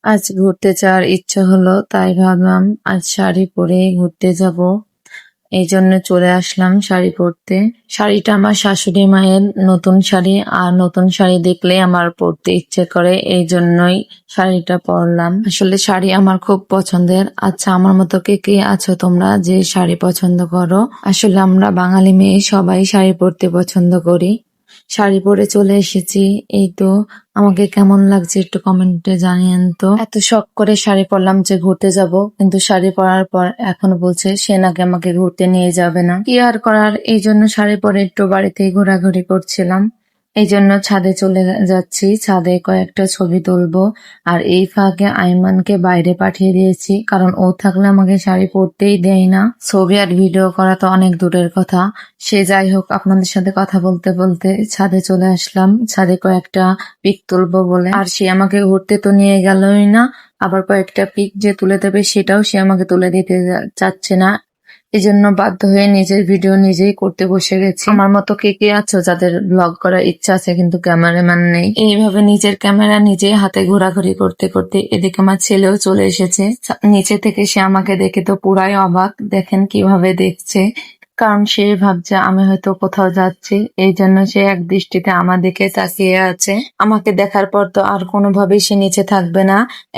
আজ ঘুরতে যাওয়ার ইচ্ছা হলো, তাই ভাবলাম আজ শাড়ি পরেই ঘুরতে যাব। এই জন্য চলে আসলাম শাড়ি পরতে। শাড়িটা আমার শাশুড়ি মায়ের নতুন শাড়ি, আর নতুন শাড়ি দেখলে আমার পরতে ইচ্ছে করে, এই জন্যই শাড়িটা পরলাম। আসলে শাড়ি আমার খুব পছন্দের। আচ্ছা, আমার মতো কে কে আছো তোমরা যে শাড়ি পছন্দ করো? আসলে আমরা বাঙালি মেয়ে সবাই শাড়ি পরতে পছন্দ করি। শাড়ি পরে চলে এসেছি। এই তো, আমাকে কেমন লাগছে একটু কমেন্টে জানিয়েন তো। এত শখ করে শাড়ি পরলাম যে ঘুরতে যাব, কিন্তু শাড়ি পরার পর এখনো বলছে সে নাকি আমাকে ঘুরতে নিয়ে যাবে না। কি আর করার, এই জন্য শাড়ি পরে একটু বাড়িতেই ঘোরাঘুরি করছিলাম। এই জন্য ছাদে চলে যাচ্ছি, ছাদে কয়েকটা ছবি তুলবো। আর এই ফাঁকে আইমানকে বাইরে পাঠিয়ে দিয়েছি, কারণ ও থাকলে আমাকে শাড়ি পরতেই দেয় না। ছবি আর ভিডিও করা তো অনেক দূরের কথা। সে যাই হোক, আপনাদের সাথে কথা বলতে বলতে ছাদে চলে আসলাম, ছাদে কয়েকটা পিক তুলবো বলে। আর সে আমাকে ঘুরতে তো নিয়ে গেলই না, আবার কয়েকটা পিক যে তুলে দেবে সেটাও সে আমাকে তুলে দিতে চাচ্ছে না। এজন্য বাধ্য হয়ে নিজের ভিডিও নিজেই করতে বসে গেছি। আমার মতো কে কে আছো যাদের ব্লগ করার ইচ্ছা আছে কিন্তু ক্যামেরাম্যান নেই? এইভাবে নিজের ক্যামেরা নিজেই হাতে ঘোরাঘুরি করতে করতে এদিকে আমার ছেলেও চলে এসেছে। নিচে থেকে সে আমাকে দেখে তো পুরাই অবাক, দেখেন কিভাবে দেখছে। কারণ সে ভাবছে আমি হয়তো কোথাও যাচ্ছি, এই জন্য সে এক দৃষ্টিতে আমার দিকে তাকিয়ে আছে। আমাকে দেখার পর তো আর কোনোভাবেই সে নিচে থাকবে না,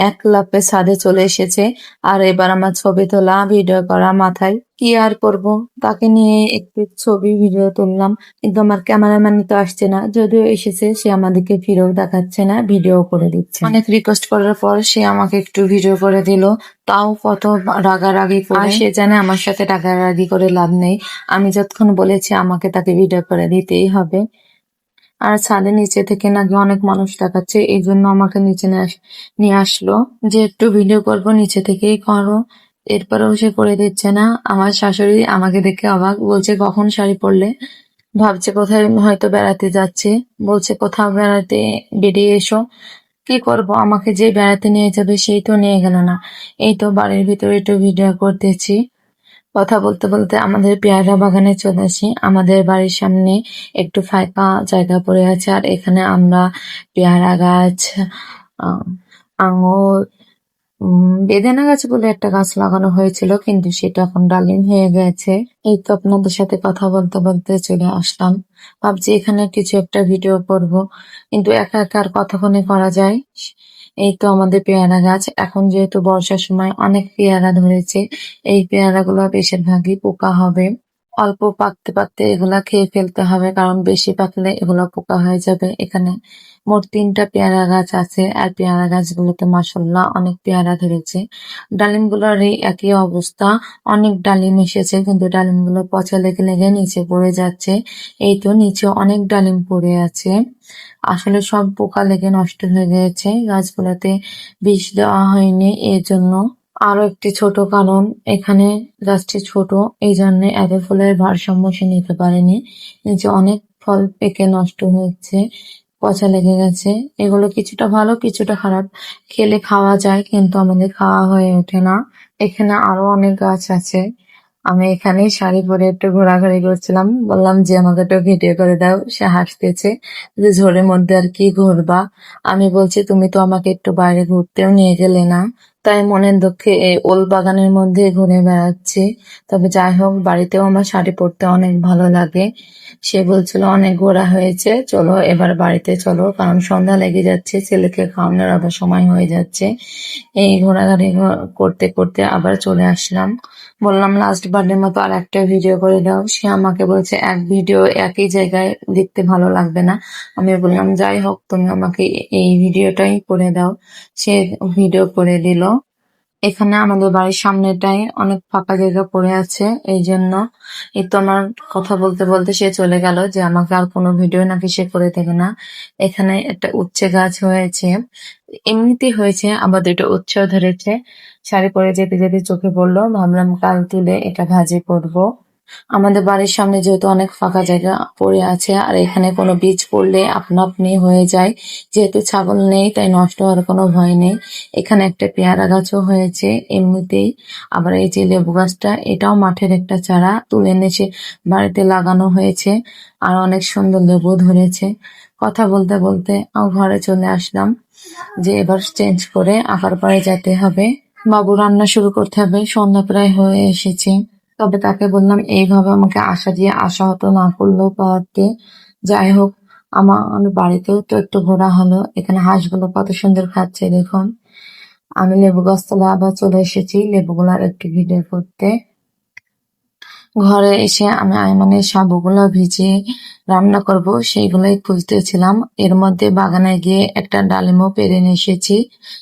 এক লাফে ছাদে চলে এসেছে। আর এবার আমার ছবি তোলা ভিডিও করা মাথায়। কি আর করব, তাকে নিয়ে একটু ছবি ভিডিও তুললাম। কিন্তু আমার ক্যামেরাম্যান তো আসছে না, যদিও এসেছে সে আমাদেরকে ফিরেও দেখাচ্ছে না, ভিডিও করে দিচ্ছে। অনেক রিকোয়েস্ট করার পর সে আমাকে একটু ভিডিও করে দিল, তাও কত রাগারাগি করে। আর সে জানে আমার সাথে রাগারাগি করে লাভ নেই, আমি যতক্ষণ বলেছি আমাকে তাকে ভিডিও করে দিতেই হবে। আর ছাদের নিচে থেকে নাকি অনেক মানুষ দেখাচ্ছে, এই জন্য আমাকে নিচে নিয়ে আসলো যে একটু ভিডিও করব, নিচে থেকেই করো। এরপরেও সে করে দিচ্ছে না। আমার শাশুড়ি আমাকে দেখে অবাক, বলছে কখন শাড়ি পরলে? ভাবছে কোথায় হয়তো বেড়াতে যাচ্ছে, বলছে কোথাও বেড়াতে বেরিয়ে এসো। কি করব, আমাকে যে বেড়াতে নিয়ে যাবে সেই তো নিয়ে গেল না। এই তো বাড়ির ভিতরে একটু ভিডিও করতেছি। কথা বলতে বলতে আমাদের পেয়ারা বাগানে চলে আসি। আমাদের বাড়ির সামনে একটু ফাঁকা জায়গা পড়ে আছে, আর এখানে আমরা পেয়ারা গাছ, আহ, আঙুর, বেদানা গাছ বলে একটা গাছ লাগানো হয়েছিল, কিন্তু সেটা এখন ডালিম হয়ে গেছে। এই তো আপনাদের সাথে কথা বলতে বলতে চলে আসলাম। ভাবছি এখানে কিছু একটা ভিডিও করব, কিন্তু একা একা আর কতক্ষণে করা যায়। এই তো আমাদের পেয়ারা গাছ, এখন যেহেতু বর্ষার সময় অনেক পেয়ারা ধরেছে। এই পেয়ারাগুলো বেশিরভাগই পোকা হবে। অল্প পাকতে পাকতে এগুলা খেয়ে ফেলতে হবে, কারণ বেশি পাকলে এগুলো পোকা হয়ে যাবে। এখানে মোট 3টা পেয়ারা গাছ আছে, আর পেয়ারা গাছগুলোতে মাশাআল্লাহ অনেক পেয়ারা ধরেছে। ডালিমগুলোর এই একই অবস্থা, অনেক ডালিম এসেছে কিন্তু ডালিমগুলো পচা লেগে লেগে নিচে পড়ে যাচ্ছে। এই তো নিচে অনেক ডালিম পড়ে আছে, আসলে সব পোকা লেগে নষ্ট হয়ে গেছে। গাছগুলোতে বিষ দেওয়া হয়নি, এর জন্য। আরো একটি ছোট কারণ, এখানে গাছটি ছোট, এই জন্য এত ফুলের ভারসাম্য সে নিতে পারেনি। নিচে অনেক ফল পেকে নষ্ট হয়েছে, পচা লেগে গেছে। এগুলো কিছুটা ভালো কিছুটা খারাপ, খেলে খাওয়া যায় কিন্তু আমাদের খাওয়া হয়ে ওঠে না। এখানে আরো অনেক গাছ আছে। আমি এখানেই শাড়ি পরে একটু ঘোরাঘুরি করছিলাম, বললাম যে আমাকে একটু ভিডিও করে দাও। সে হাসতেছে যে ঝড়ের মধ্যে আর কি ঘুরবা। আমি বলছি তুমি তো আমাকে একটু বাইরে ঘুরতেও নিয়ে গেলে না। তাই মনের দুঃখে এই ওল বাগানের মধ্যে ঘুরে বেড়াচ্ছি। তবে যাই হোক, বাড়িতেও আমার শাড়ি পরতে অনেক ভালো লাগে। সে বলছিল অনেক ঘোরা হয়েছে, চলো এবার বাড়িতে চলো, কারণ সন্ধ্যা লেগে যাচ্ছে, ছেলেকে খাওয়ানোর আবার সময় হয়ে যাচ্ছে। এই ঘোরাঘুরি করতে করতে আবার চলে আসলাম। বললাম লাস্ট বারের মতো আর একটা ভিডিও করে দাও। সে আমাকে বলছে এক ভিডিও একই জায়গায় দেখতে ভালো লাগবে না। আমি বললাম যাই হোক, তুমি আমাকে এই ভিডিওটাই করে দাও। সে ভিডিও করে দিল। এখানে আমাদের বাড়ির সামনেটাই অনেক ফাঁকা জায়গা পড়ে আছে, এই জন্য। এই তো আমার কথা বলতে বলতে সে চলে গেল যে আমাকে আর কোনো ভিডিও নাকি সে করে দেবে না। এখানে একটা উচ্ছে গাছ হয়েছে, এমনিতেই হয়েছে, আবার 2টা উচ্ছেও ধরেছে। শাড়ি পরে যেতে যেতে চোখে পড়লো, ভাবলাম কাল তুলে এটা ভাজি করব। আমাদের বাড়ির সামনে যেহেতু অনেক ফাঁকা জায়গা পড়ে আছে, আর এখানে কোনো বীজ পড়লে আপনা আপনি হয়ে যায়, যেহেতু ছাগল নেই তাই নষ্ট হওয়ার কোনো ভয় নেই। এখানে একটা পেয়ারা গাছও হয়েছে এমনিতেই। আবার এই যে লেবু গাছটা, এটাও মাঠের একটা চারা তুলে এনে সে বাড়িতে লাগানো হয়েছে, আর অনেক সুন্দর লেবু ধরেছে। কথা বলতে বলতে ঘরে চলে আসলাম। যে এবার চেঞ্জ করে আঁকার পাড়ে যেতে হবে। বাবু রান্না শুরু করতে হবে, সন্ধ্যা প্রায় হয়ে এসেছে। তবে তাকে বললাম এইভাবে আমাকে আশা দিয়ে আশাহত না করলেও পারতে। যাই হোক, আমার বাড়িতেও তো একটু ঘোরা হলো। এখানে হাঁসগুলো কত সুন্দর খাচ্ছে দেখুন। আমি লেবু গাছতলায় আবার চলে এসেছি লেবুগুলার একটু ভিডিও করতে। ঘরে এসে আমি আইমানের সাবুগুলো ভিজিয়ে রান্না করব সেইগুলোই খুঁজতেছিলাম। এর মধ্যে বাগানে গিয়ে একটা ডালিমও পেড়ে নিয়ে এসেছি।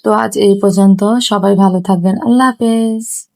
তো আজ এই পর্যন্ত, সবাই ভালো থাকবেন। আল্লাহ হাফেজ।